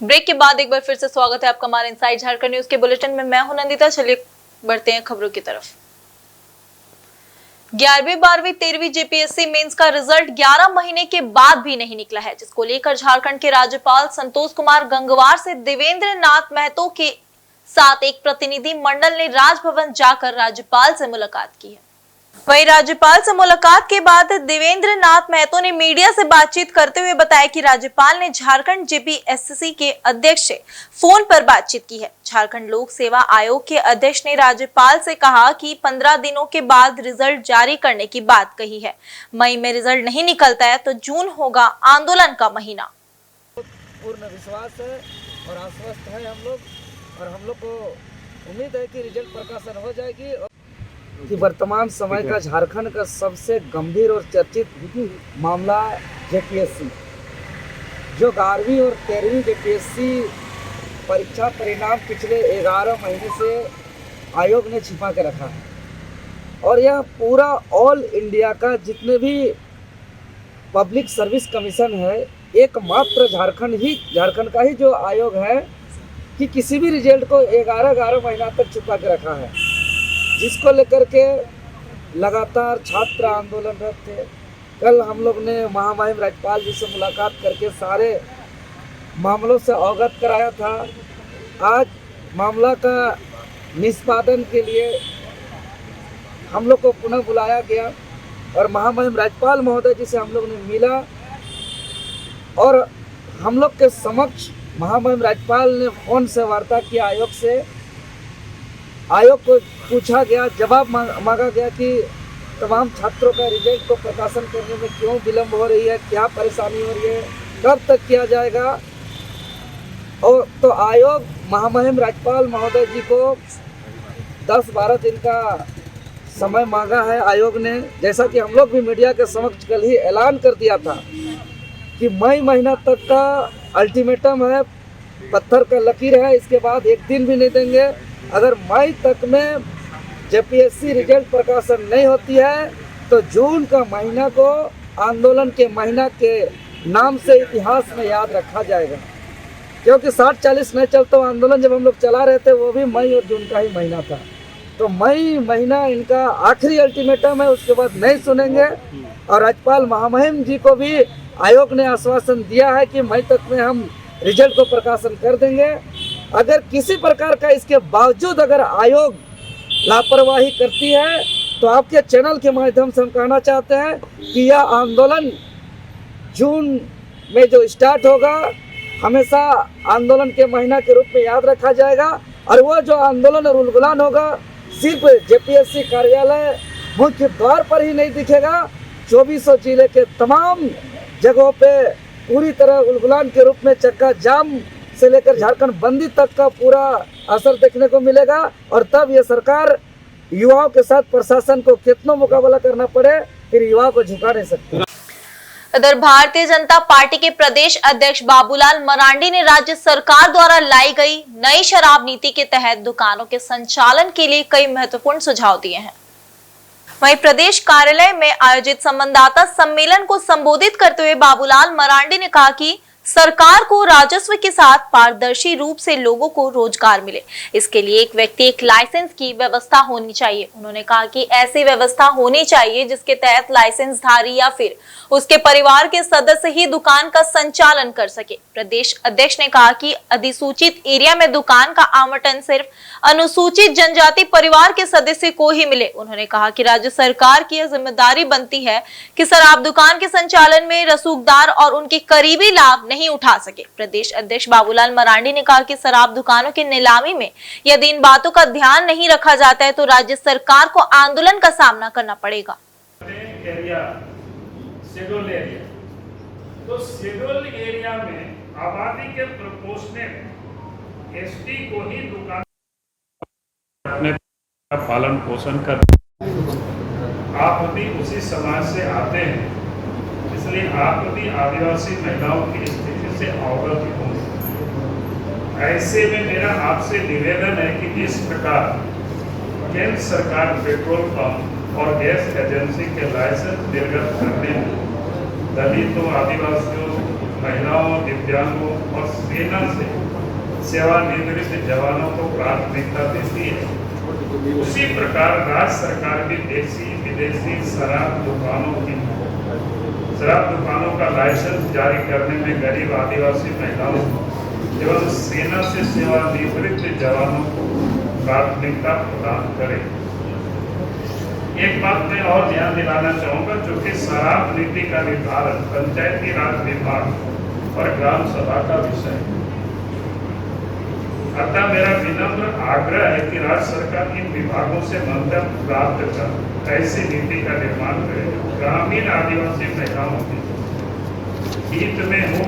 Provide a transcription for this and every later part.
Break के बाद एक बार फिर से स्वागत है आपका हमारे इनसाइड झारखंड न्यूज के बुलेटिन में। मैं हूं नंदिता। चलिए बढ़ते हैं खबरों की तरफ। 11वीं 12वीं 13वीं जेपीएससी मेंस का रिजल्ट 11 महीने के बाद भी नहीं निकला है, जिसको लेकर झारखंड के राज्यपाल संतोष कुमार गंगवार से देवेंद्र नाथ महतो के साथ एक प्रतिनिधि मंडल ने राजभवन जाकर राज्यपाल से मुलाकात की है। वहीं राज्यपाल से मुलाकात के बाद देवेंद्र नाथ महतो ने मीडिया से बातचीत करते हुए बताया कि राज्यपाल ने झारखंड जेपीएससी के अध्यक्ष से फोन पर बातचीत की है। झारखंड लोक सेवा आयोग के अध्यक्ष ने राज्यपाल से कहा कि 15 दिनों के बाद रिजल्ट जारी करने की बात कही है। मई में रिजल्ट नहीं निकलता है तो जून होगा आंदोलन का महीना। पूर्ण विश्वास है और आश्वस्त है हम लोग, और हम लोग को उम्मीद है कि रिजल्ट प्रकाशन हो जाएगी। कि वर्तमान समय का झारखंड का सबसे गंभीर और चर्चित मामला जेपीएससी, जो 12वीं और 13वीं जेपीएससी परीक्षा परिणाम पिछले 11 महीने से आयोग ने छिपा के रखा है। और यह पूरा ऑल इंडिया का जितने भी पब्लिक सर्विस कमीशन है, एकमात्र झारखंड का ही जो आयोग है कि किसी भी रिजल्ट को 11 महीना तक छुपा के रखा है, जिसको लेकर के लगातार छात्र आंदोलनरत थे। कल हम लोग ने महामहिम राज्यपाल जी से मुलाकात करके सारे मामलों से अवगत कराया था। आज मामला का निष्पादन के लिए हम लोग को पुनः बुलाया गया और महामहिम राज्यपाल महोदय जी से हम लोग ने मिला और हम लोग के समक्ष महामहिम राज्यपाल ने फोन से वार्ता किया आयोग से। आयोग को पूछा गया, जवाब मांगा गया कि तमाम छात्रों का रिजल्ट को प्रकाशन करने में क्यों विलंब हो रही है, क्या परेशानी हो रही है, कब तक किया जाएगा। और तो आयोग महामहिम राज्यपाल महोदय जी को 10-12 दिन का समय मांगा है आयोग ने। जैसा कि हम लोग भी मीडिया के समक्ष कल ही ऐलान कर दिया था कि मई महीना तक का अल्टीमेटम है, पत्थर का लकीर है, इसके बाद एक दिन भी नहीं देंगे। अगर मई तक में जेपीएससी रिजल्ट प्रकाशन नहीं होती है तो जून का महीना को आंदोलन के महीना के नाम से इतिहास में याद रखा जाएगा। क्योंकि 60-40 नहीं चलता आंदोलन जब हम लोग चला रहे थे वो भी मई और जून का ही महीना था। तो मई महीना इनका आखिरी अल्टीमेटम है, उसके बाद नहीं सुनेंगे। और राज्यपाल महामहिम जी को भी आयोग ने आश्वासन दिया है कि मई तक में हम रिजल्ट को प्रकाशन कर देंगे। अगर किसी प्रकार का इसके बावजूद अगर आयोग लापरवाही करती है तो आपके चैनल के माध्यम से हम कहना चाहते हैं कि यह आंदोलन जून में जो स्टार्ट होगा हमेशा आंदोलन के महीना के रूप में याद रखा जाएगा। और वो जो आंदोलन और उलगुलान होगा सिर्फ जेपीएससी कार्यालय मुख्य द्वार पर ही नहीं दिखेगा, 2400 जिले के तमाम जगहों पे पूरी तरह उलगुलान के रूप में चक्का जाम से लेकर झारखंड बंदी तक का पूरा असर देखने को मिलेगा। और तब ये सरकार युवाओं के साथ प्रशासन को कितना मुकाबला करना पड़े, फिर युवाओं को झुका नहीं सकती। इधर भारतीय जनता पार्टी के प्रदेश अध्यक्ष बाबूलाल मरांडी ने राज्य सरकार द्वारा लाई गई नई शराब नीति के तहत दुकानों के संचालन के लिए कई महत्वपूर्ण सुझाव दिए हैं। वहीं प्रदेश कार्यालय में आयोजित संवाददाता सम्मेलन को संबोधित करते हुए बाबूलाल मरांडी ने कहा कि सरकार को राजस्व के साथ पारदर्शी रूप से लोगों को रोजगार मिले, इसके लिए एक व्यक्ति एक लाइसेंस की व्यवस्था होनी चाहिए। उन्होंने कहा कि ऐसी व्यवस्था होनी चाहिए जिसके तहत लाइसेंस धारी या फिर उसके परिवार के सदस्य ही दुकान का संचालन कर सके। प्रदेश अध्यक्ष ने कहा कि अधिसूचित एरिया में दुकान का आवंटन सिर्फ अनुसूचित जनजाति परिवार के सदस्य को ही मिले। उन्होंने कहा कि राज्य सरकार की यह जिम्मेदारी बनती है कि शराब दुकान के संचालन में रसूखदार और उनके करीबी लाभ नहीं उठा सके। प्रदेश अध्यक्ष बाबूलाल मरांडी ने कहा कि शराब दुकानों की नीलामी में यदि इन बातों का ध्यान नहीं रखा जाता है तो राज्य सरकार को आंदोलन का सामना करना पड़ेगा। तो शेड्यूल एरिया में आबादी के प्रोपोर्शनेट एसटी को ही दुकान अपने पालन पोषण कर। आप भी उसी समाज से आते हैं, इसलिए आप भी आदिवासी महिलाओं की स्थिति से अवगत हों। ऐसे में मेरा आपसे निवेदन है कि इस प्रकार केंद्र सरकार पेट्रोल पंप और गैस एजेंसी के लाइसेंस निर्गत करने में दलितों, आदिवासियों, महिलाओं, दिव्यांगों और सेना से सेवानिवृत्त जवानों को प्राथमिकता देती है, उसी प्रकार राज्य सरकार भी देशी विदेशी शराब दुकानों का लाइसेंस जारी करने में गरीब आदिवासी महिलाओं एवं सेना से सेवानिवृत्त जवानों को प्राथमिकता प्रदान करे। एक बात मैं और ध्यान दिलाना चाहूँगा, जो कि शराब नीति का निर्धारण पंचायती राज विभाग और ग्राम सभा का विषय है। अतः मेरा विनम्र आग्रह है कि राज्य सरकार इन विभागों से मंतव्य प्राप्त कर ऐसी नीति का निर्माण करे, ग्रामीण आदिवासी महिलाओं के हित में हो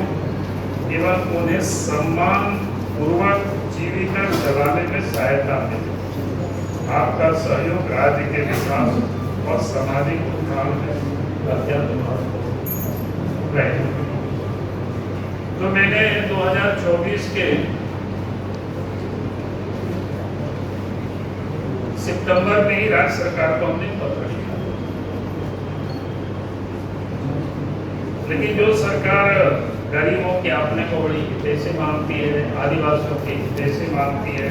एवं उन्हें सम्मान पूर्वक जीविका चलाने में सहायता मिले। आपका सहयोग राज्य के विकास और सामाजिक उत्थान में अत्यंत महत्वपूर्ण रहेगा। तो मैंने 2024 के सितंबर में ही राज्य सरकार को हमने पत्र लिखा, लेकिन जो सरकार गरीबों के अपने को बड़ी हितैषी मानती है, आदिवासियों की हितैषी मानती है,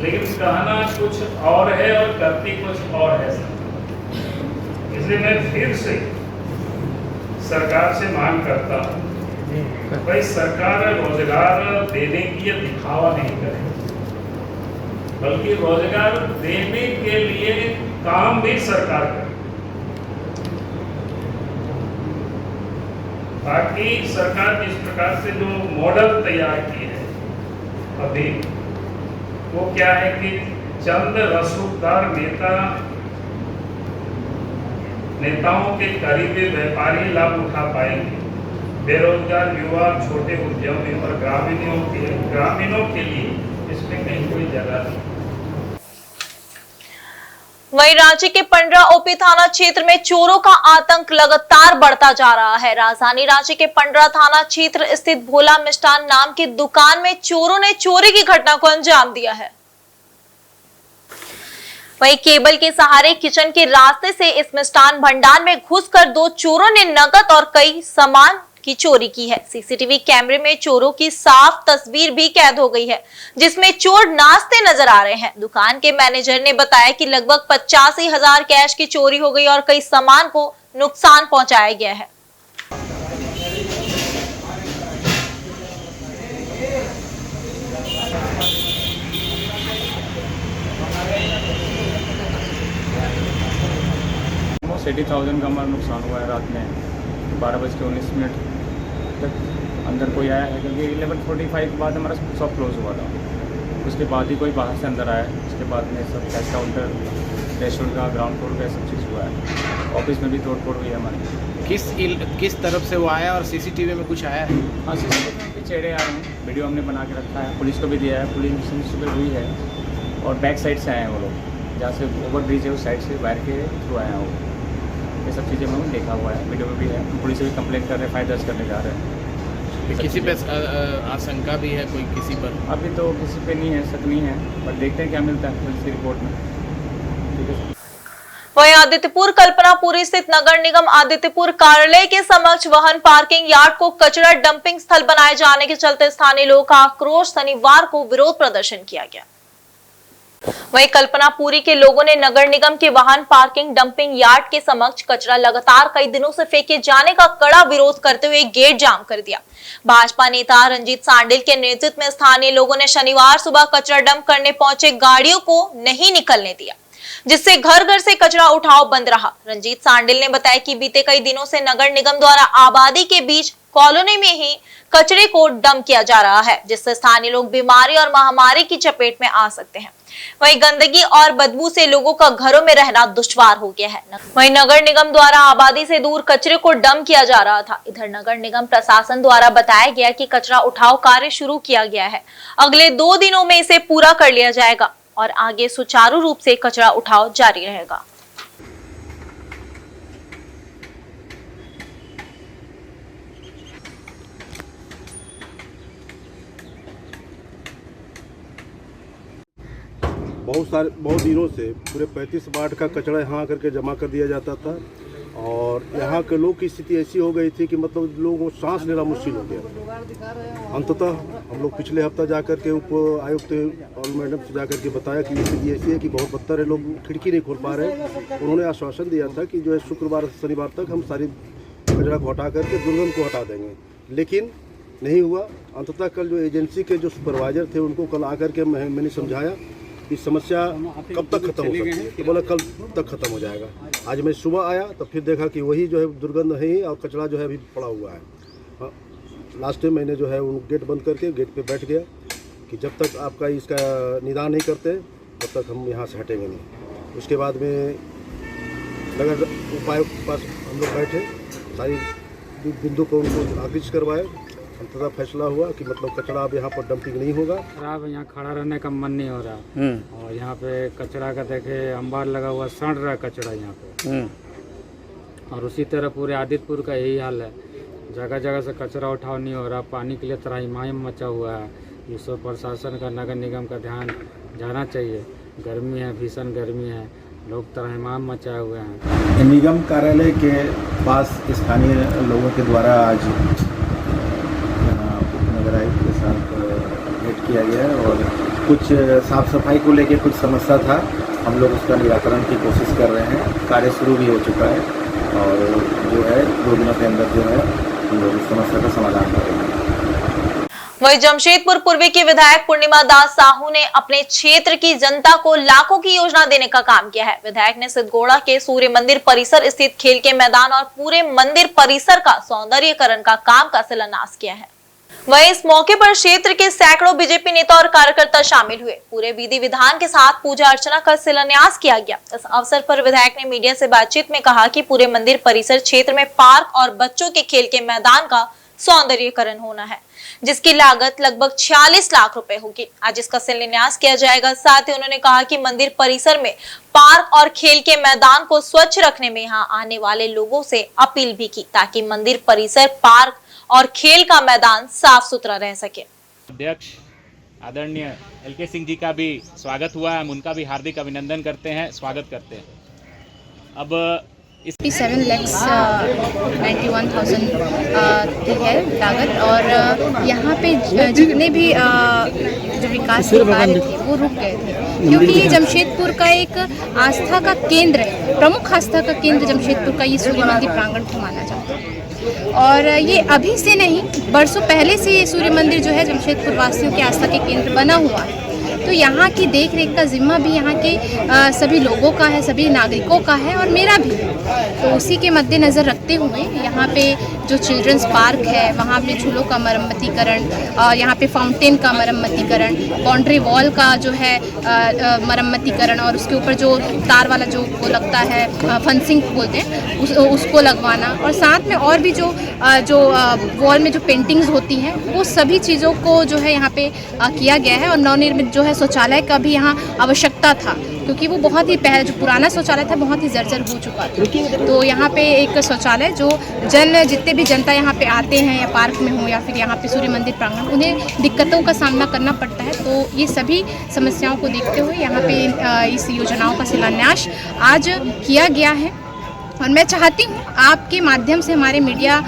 लेकिन कहना कुछ और है और करती कुछ और है। इसलिए मैं फिर से सरकार से मांग करता हूँ, भाई सरकार रोजगार देने की ये दिखावा नहीं करे, बल्कि रोजगार देने के लिए काम भी सरकार करे। बाकी सरकार जिस प्रकार से जो मॉडल तैयार किए है अभी, वो क्या है कि चंद रसूखदार नेताओं के करीबी व्यापारी लाभ उठा पाएंगे। बेरोजगार युवा, छोटे उद्यमी और ग्रामीणों के लिए इसमें कहीं कोई जगह नहीं। वहीं रांची के पंडरा ओपी थाना क्षेत्र में चोरों का आतंक लगातार बढ़ता जा रहा है। राजधानी रांची के पंडरा थाना क्षेत्र स्थित भोला मिष्ठान नाम की दुकान में चोरों ने चोरी की घटना को अंजाम दिया है। वहीं केबल के सहारे किचन के रास्ते से इस मिष्ठान भंडार में घुसकर दो चोरों ने नकद और कई सामान की चोरी की है। सीसीटीवी कैमरे में चोरों की साफ तस्वीर भी कैद हो गई है, जिसमें चोर नाचते नजर आ रहे हैं। दुकान के मैनेजर ने बताया कि लगभग 85,000 कैश की चोरी हो गई और कई सामान को नुकसान पहुंचाया गया है। ऑलमोस्ट 80,000 का हमारा नुकसान हुआ है। रात में 12:19 तक अंदर कोई आया है, क्योंकि 11:45 के बाद हमारा शॉप क्लोज हुआ था। उसके बाद ही कोई बाहर से अंदर आया। उसके बाद में सब कैश काउंटर, रेस्टोरेंट का ग्राउंड फ्लोर का सब चीज़ हुआ है। ऑफिस में भी तोड़-फोड़ हुई है हमारी। किस तरफ से वो आया और सीसीटीवी में कुछ आया है? हाँ, सीसीटीवी में चेहरे आए हैं, वीडियो हमने बना के रखा है, पुलिस को भी दिया है। पुलिस सुबह हुई है और बैक साइड से आए हैं वो लोग, जहाँ से ओवर ब्रिज है उस साइड से वायर के थ्रू आए हैं वो। ये सब चीज़ें हमने देखा हुआ है, वीडियो में भी है। पुलिस से भी कंप्लेंट कर रहे हैं, फाइल दर्ज करने जा रहे हैं। किसी पे आशंका भी है कोई किसी पर? अभी तो किसी पे नहीं है, शक नहीं है, पर देखते हैं क्या मिलता है पुलिस की रिपोर्ट में। ठीक है। वहीं आदित्यपुर कल्पनापुरी स्थित नगर निगम आदित्यपुर कार्यालय के समक्ष वाहन पार्किंग यार्ड को कचरा डंपिंग स्थल बनाए जाने के चलते स्थानीय लोगों का आक्रोश शनिवार को विरोध प्रदर्शन किया गया। वहीं कल्पनापुरी के लोगों ने नगर निगम के वाहन पार्किंग डंपिंग यार्ड के समक्ष कचरा लगातार कई दिनों से फेंके जाने का कड़ा विरोध करते हुए गेट जाम कर दिया। भाजपा नेता रंजीत सांडिल के नेतृत्व में स्थानीय लोगों ने शनिवार सुबह कचरा डंप करने पहुंचे गाड़ियों को नहीं निकलने दिया, जिससे घर घर से कचरा उठाव बंद रहा। रंजीत सांडिल ने बताया कि बीते कई दिनों से नगर निगम द्वारा आबादी के बीच कॉलोनी में ही कचरे को डंप किया जा रहा है, जिससे स्थानीय लोग बीमारी और महामारी की चपेट में आ सकते हैं। वहीं गंदगी और बदबू से लोगों का घरों में रहना दुश्वार हो गया है। वहीं नगर निगम द्वारा आबादी से दूर कचरे को डंप किया जा रहा था। इधर नगर निगम प्रशासन द्वारा बताया गया कि कचरा उठाव कार्य शुरू किया गया है। अगले 2 दिनों में इसे पूरा कर लिया जाएगा और आगे सुचारू रूप से कचरा उठाव जारी रहेगा। बहुत दिनों से पूरे 35 वार्ड का कचरा यहाँ आकर के जमा कर दिया जाता था और यहाँ के लोग की स्थिति ऐसी हो गई थी कि मतलब लोगों को सांस लेना मुश्किल हो गया। अंततः हम लोग पिछले हफ्ता जाकर के उप आयुक्त और मैडम से जाकर के बताया कि स्थिति ऐसी है कि बहुत बदतर है, लोग खिड़की नहीं खोल पा रहे। उन्होंने आश्वासन दिया था कि जो है शुक्रवार शनिवार तक हम सारी कचरा को हटा करके दुर्गंध को हटा देंगे, लेकिन नहीं हुआ। अंततः कल जो एजेंसी के जो सुपरवाइजर थे उनको कल आकर के मैंने समझाया कि समस्या कब तक खत्म हो सकती है, तो बोला कल तक खत्म हो जाएगा। आज मैं सुबह आया तो फिर देखा कि वही जो है दुर्गंध है ही और कचरा जो है अभी पड़ा हुआ है। लास्ट टाइम मैंने जो है उन गेट बंद करके गेट पे बैठ गया कि जब तक आपका इसका निदान नहीं करते तब तक हम यहाँ से हटेंगे नहीं। उसके बाद में नगर उपायुक्त के पास हम लोग बैठे, सारी बिंदु को उनको आकृष्ट करवाए। अंततः फैसला हुआ कि मतलब कचरा अब यहाँ पर डंपिंग नहीं होगा। खराब यहाँ खड़ा रहने का मन नहीं हो रहा और यहाँ पे कचरा का देखे अंबार लगा हुआ, सड़ रहा कचरा यहाँ पे। और उसी तरह पूरे आदितपुर का यही हाल है, जगह जगह से कचरा उठाव नहीं हो रहा, पानी के लिए त्राहिमाम मचा हुआ है। ये सब प्रशासन का, नगर निगम का ध्यान जाना चाहिए। गर्मी है, भीषण गर्मी है, लोग त्राहिमाम मचाए हुए हैं। निगम कार्यालय के पास स्थानीय लोगों के द्वारा आज नगर आयुक्त के साथ भेंट किया गया है और कुछ साफ सफाई को लेकर कुछ समस्या था, हम लोग उसका निराकरण की कोशिश कर रहे हैं। कार्य शुरू भी हो चुका है और जो है 2 दिनों के अंदर जो है हम लोग इस समस्या का समाधान करेंगे। वहीं जमशेदपुर पूर्वी की विधायक पूर्णिमा दास साहू ने अपने क्षेत्र की जनता को लाखों की योजना देने का काम किया है। विधायक ने सिद्धगोड़ा के सूर्य मंदिर परिसर स्थित खेल के मैदान और पूरे मंदिर परिसर का सौंदर्यीकरण का काम का शिलान्यास किया है। वहीं इस मौके पर क्षेत्र के सैकड़ों बीजेपी नेता और कार्यकर्ता शामिल हुए। पूरे विधि विधान के साथ पूजा अर्चना का शिलान्यास किया गया। इस अवसर पर विधायक ने मीडिया से बातचीत में कहा कि पूरे मंदिर परिसर क्षेत्र में पार्क और बच्चों के खेल के मैदान का सौंदर्यीकरण होना है, जिसकी लागत लगभग 46 लाख रुपए होगी। आज इसका शिलान्यास किया जाएगा। साथ ही उन्होंने कहा कि मंदिर परिसर में पार्क और खेल के मैदान को स्वच्छ रखने में यहाँ आने वाले लोगों से अपील भी की, ताकि मंदिर परिसर, पार्क और खेल का मैदान साफ सुथरा रह सके। अध्यक्ष आदरणीय LK सिंह जी का भी स्वागत हुआ, हम उनका भी हार्दिक अभिनंदन करते हैं, स्वागत करते हैं। अब 7,91,000 है लागत और यहाँ पे जितने भी जो विकास के कार्य थे वो रुक गए थे, क्योंकि ये जमशेदपुर का एक आस्था का केंद्र है, प्रमुख आस्था का केंद्र जमशेदपुर का ये सूर्य मंदिर प्रांगण को माना जाता है। और ये अभी से नहीं, बरसों पहले से ये सूर्य मंदिर जो है जमशेदपुर वासियों के आस्था के केंद्र बना हुआ है। तो यहाँ की देख रेख का जिम्मा भी यहाँ के सभी लोगों का है, सभी नागरिकों का है और मेरा भी है। तो उसी के मद्देनज़र रखते हुए यहाँ पे जो चिल्ड्रंस पार्क है वहाँ पे झूलों का मरम्मतीकरण, यहाँ पे फाउंटेन का मरम्मतीकरण, बाउंड्री वॉल का जो है मरम्मतीकरण और उसके ऊपर जो तार वाला जो वो लगता है फेंसिंग बोलते हैं उसको लगवाना, और साथ में और भी जो वॉल में जो पेंटिंग्स होती हैं वो सभी चीज़ों को जो है यहाँ पे किया गया है। और नवनिर्मित जो है शौचालय का भी यहाँ आवश्यकता था, क्योंकि वो बहुत ही पहले जो पुराना शौचालय था बहुत ही जर्जर हो चुका था। तो यहाँ पे एक शौचालय जो जितने भी जनता यहाँ पे आते हैं या पार्क में हो या फिर यहाँ पे सूर्य मंदिर प्रांगण, उन्हें दिक्कतों का सामना करना पड़ता है। तो ये सभी समस्याओं को देखते हुए यहाँ पे इस योजनाओं का शिलान्यास आज किया गया है। और मैं चाहती हूँ आपके माध्यम से, हमारे मीडिया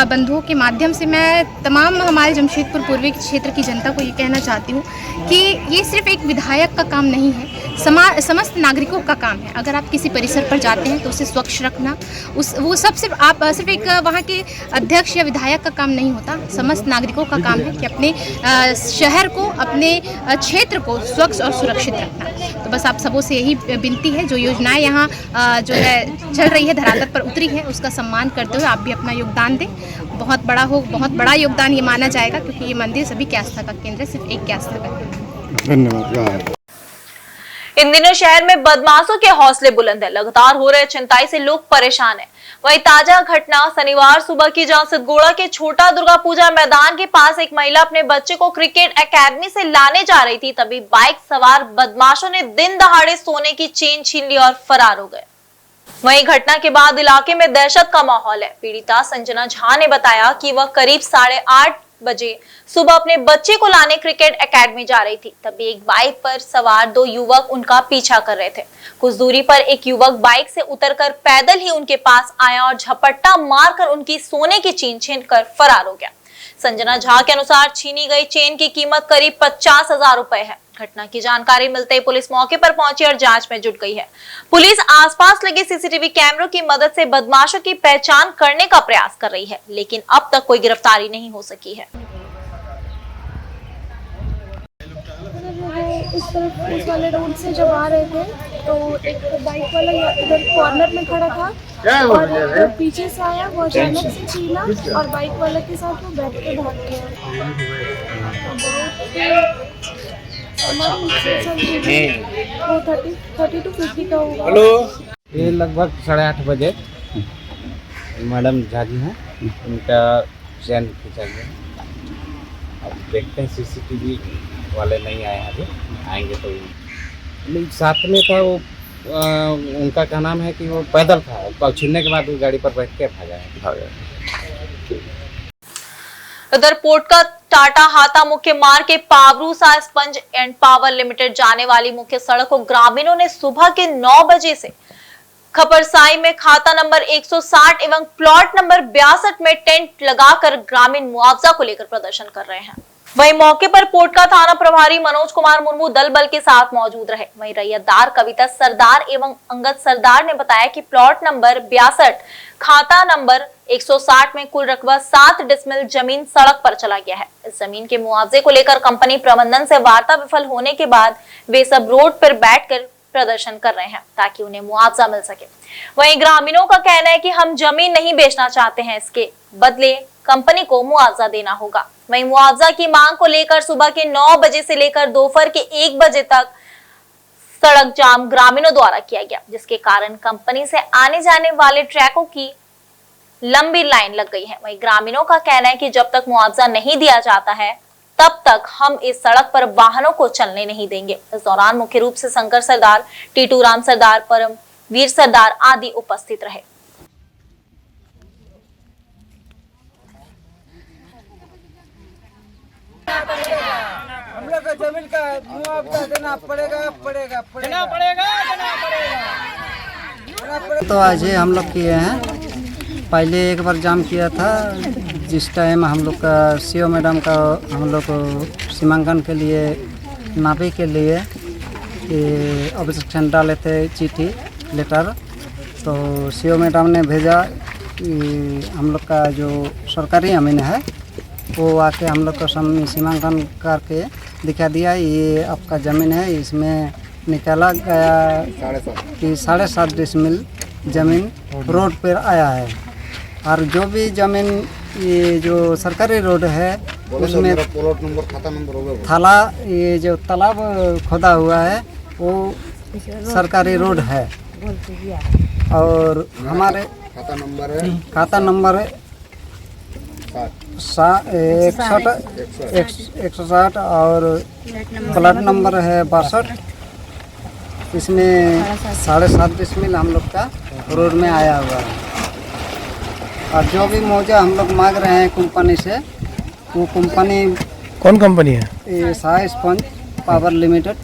बंधुओं के माध्यम से, मैं तमाम हमारे जमशेदपुर पूर्वी क्षेत्र की जनता को ये कहना चाहती हूँ कि ये सिर्फ एक विधायक का काम नहीं है, समस्त नागरिकों का काम है। अगर आप किसी परिसर पर जाते हैं तो उसे स्वच्छ रखना, वो सब सिर्फ एक वहाँ के अध्यक्ष या विधायक का काम नहीं होता, समस्त नागरिकों का काम है कि अपने शहर को, अपने क्षेत्र को स्वच्छ और सुरक्षित रखना। तो बस आप सबों से यही विनती है, जो योजनाएं यहाँ जो है चल रही है, धरातल पर उतरी है, उसका सम्मान करते हुए आप भी अपना योगदान दें। बहुत बड़ा योगदान ये माना जाएगा, क्योंकि ये मंदिर सभी की आस्था का केंद्र है, सिर्फ एक की आस्था का केंद्र। धन्यवाद। इन दिनों शहर में बदमाशों के हौसले बुलंद है। लगातार हो रहे छिनताई से लोग परेशान हैं। वहीं ताजा घटना शनिवार सुबह की, जहां सिद्धगोड़ा के छोटा दुर्गा पूजा मैदान के पास एक महिला अपने बच्चे को क्रिकेट एकेडमी से लाने जा रही थी, तभी बाइक सवार बदमाशों ने दिन दहाड़े सोने की चेन छीन ली और फरार हो गए। वहीं घटना के बाद इलाके में दहशत का माहौल है। पीड़िता संजना झा ने बताया कि वह करीब 8:30 बजे सुबह अपने बच्चे को लाने क्रिकेट एकेडमी जा रही थी। तभी एक बाइक पर सवार 2 युवक उनका पीछा कर रहे थे। कुछ दूरी पर एक युवक बाइक से उतरकर पैदल ही उनके पास आया और झपट्टा मारकर उनकी सोने की चेन छीनकर फरार हो गया। संजना झा के अनुसार छीनी गई चेन की कीमत करीब 50,000 रुपए है। घटना की जानकारी मिलते ही पुलिस मौके पर पहुंची और जांच में जुट गई है। पुलिस आसपास लगे सीसीटीवी कैमरों की मदद से बदमाशों की पहचान करने का प्रयास कर रही है, लेकिन अब तक कोई गिरफ्तारी नहीं हो सकी है। इस तरफ उस वाले रोड से जब आ रहे थे तो एक बाइक वाला इधर कॉर्नर में खड़ा था और पीछे से आया, वो अचानक से छीना और बाइक वाले के साथ वो बैठ के भाग गया। वो 30 to 50 का होगा। ये लगभग 8:30 बजे मैडम झा जी हैं, उनका चैन खींचा गया। अब देखते हैं, सीसीटीवी वाले नहीं आए हैं, अभी आएंगे तो नहीं। साथ में था वो, उनका क्या नाम है कि वो पैदल था, और छीनने के बाद वो गाड़ी पर बैठ के भागा। उधर पोटका टाटा हाता मुख्य मार्ग के पावरूसा स्पंज एंड पावर लिमिटेड जाने वाली मुख्य सड़क को ग्रामीणों ने सुबह के 9 बजे से खपरसाई में खाता नंबर 160 एवं प्लॉट नंबर 62 में टेंट लगाकर ग्रामीण मुआवजा को लेकर प्रदर्शन कर रहे हैं। वहीं मौके पर पोटका थाना प्रभारी मनोज कुमार मुर्मू दल बल के साथ मौजूद रहे। वहीं रैयतदार कविता सरदार एवं अंगद सरदार ने बताया कि प्लॉट नंबर 62 खाता नंबर 160 में कुल रकबा 7 डिसमिल जमीन सड़क पर चला गया है। इस जमीन के मुआवजे को लेकर कंपनी प्रबंधन से वार्ता विफल होने के बाद वे सब रोड पर बैठकर प्रदर्शन कर रहे हैं ताकि उन्हें मुआवजा मिल सके। वहीं ग्रामीणों का कहना है कि हम जमीन नहीं बेचना चाहते हैं, इसके बदले कंपनी को मुआवजा देना होगा। वहीं मुआवजा की मांग को लेकर सुबह के 9 बजे से लेकर दोपहर के 1 बजे तक सड़क जाम ग्रामीणों द्वारा किया गया, जिसके कारण कंपनी से आने जाने वाले ट्रकों की लंबी लाइन लग गई है। वहीं ग्रामीणों का कहना है कि जब तक मुआवजा नहीं दिया जाता है तब तक हम इस सड़क पर वाहनों को चलने नहीं देंगे। इस दौरान मुख्य रूप से शंकर सरदार, टीटू राम सरदार, परम वीर सरदार आदि उपस्थित रहे। हम लोग को जमीन का मुआवजा देना पड़ेगा। तो आज ही हम लोग किए हैं। पहले एक बार जाम किया था, जिस टाइम हम लोग का सीओ मैडम का हम लोग को सीमांकन के लिए, नापी के लिए ऑब्जेक्शन डाले थे, चिट्ठी लेटर। तो सीओ मैडम ने भेजा कि हम लोग का जो सरकारी ज़मीन है वो आके हम लोग को सीमांकन करके दिखा दिया, ये आपका ज़मीन है। इसमें निकाला गया कि 7.5 डिसमिल ज़मीन रोड पर आया है, और जो भी ज़मीन ये जो सरकारी रोड है उसमें प्लॉट नंबर, खाता नंबर होगा, थाला, ये जो तालाब खोदा हुआ है वो सरकारी रोड है। और हमारे खाता नंबर 160 और प्लॉट नंबर है 62। इसमें 7.5 डिसमिल हम लोग का रोड में आया हुआ है। और जो भी मुआवजा हम लोग मांग रहे हैं कंपनी से, वो कंपनी कौन कंपनी है? ये साई स्पंज पावर लिमिटेड।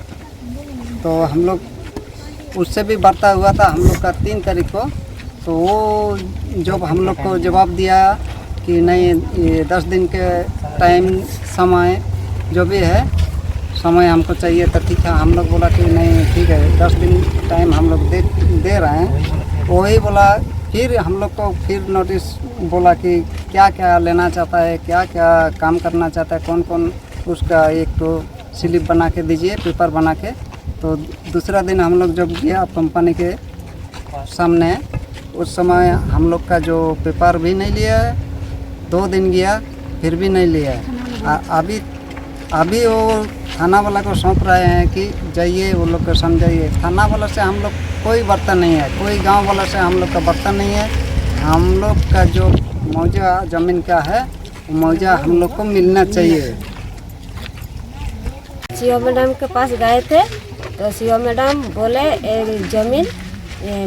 तो हम लोग उससे भी वार्ता हुआ था हम लोग का 3 तारीख को। तो वो जब हम लोग को जवाब दिया कि नहीं, ये 10 दिन के टाइम समय जो भी है समय हमको चाहिए, तो ठीक है। हम लोग बोला कि नहीं ठीक है, 10 दिन टाइम हम लोग दे रहे हैं। वही बोला, फिर हम लोग को फिर नोटिस बोला कि क्या क्या लेना चाहता है, क्या क्या काम करना चाहता है, कौन कौन, उसका एक तो स्लिप बना के दीजिए, पेपर बना के। तो दूसरा दिन हम लोग जब गया कंपनी के सामने, उस समय हम लोग का जो पेपर भी नहीं लिया है। 2 दिन गया फिर भी नहीं लिया है। अभी वो थाना वाला को सौंप रहे हैं कि जाइए वो लोग को समझाइए। थाना वाला से हम लोग कोई बर्तन नहीं है, कोई गांव वाला से हम लोग का बर्तन नहीं है। हम लोग का जो मुआवजा ज़मीन का है वो मुआवजा हम लोग को मिलना चाहिए। सीओ मैडम के पास गए थे तो सीओ मैडम बोले ज़मीन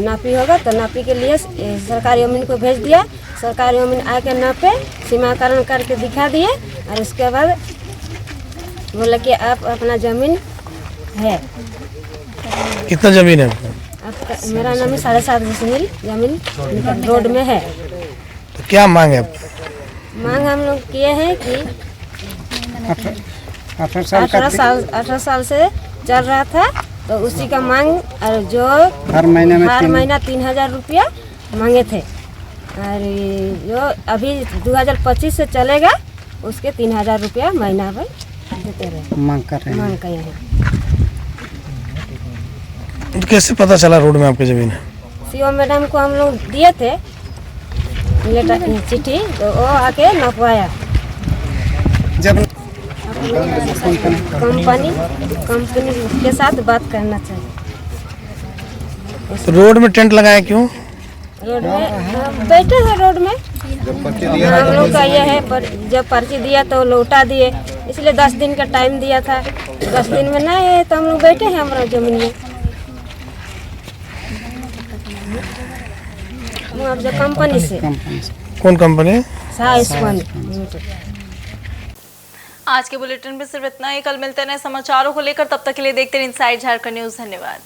नापी होगा, तो नापी के लिए सरकारी ज़मीन को भेज दिया। सरकारी ज़मीन आके नापे, सीमाकरण करके दिखा दिए। और उसके बाद बोला कि आप अपना ज़मीन है। कितना ज़मीन है आपका? मेरा नाम है 7.5 डिसमिल ज़मीन रोड में है। तो क्या मांग है? मांग हम लोग किए हैं कि 18 साल से चल रहा था, तो उसी का मांग, और जो हर महीना 3,000 रुपया मांगे थे, और जो अभी 2025 से चलेगा उसके 3,000 रुपया महीना पर देते रहे। मांग कर रहे हैं। मांग किए हैं। तो कैसे पता चला रोड में आपकी ज़मीन है? सीओ मैडम को हम लोग दिए थे लेटर चिट्ठी, तो वो आके नपवाया। जब कंपनी के साथ बात करना चाहिए। तो रोड में टेंट लगाए क्यों? रोड में बैठे हैं, रोड में हम लोग का ये है, पर जब पर्ची दिया तो लौटा दिए, इसलिए 10 दिन का टाइम दिया था। 10 दिन में नहीं है तो हम लोग बैठे हैं हमारा जमीन में। अब जो कंपनी से। कौन कंपनी? साइस्वन। आज के बुलेटिन में सिर्फ इतना ही। कल मिलते हैं नए समाचारों को लेकर, तब तक के लिए देखते रहिए इनसाइड झारखंड न्यूज़। धन्यवाद।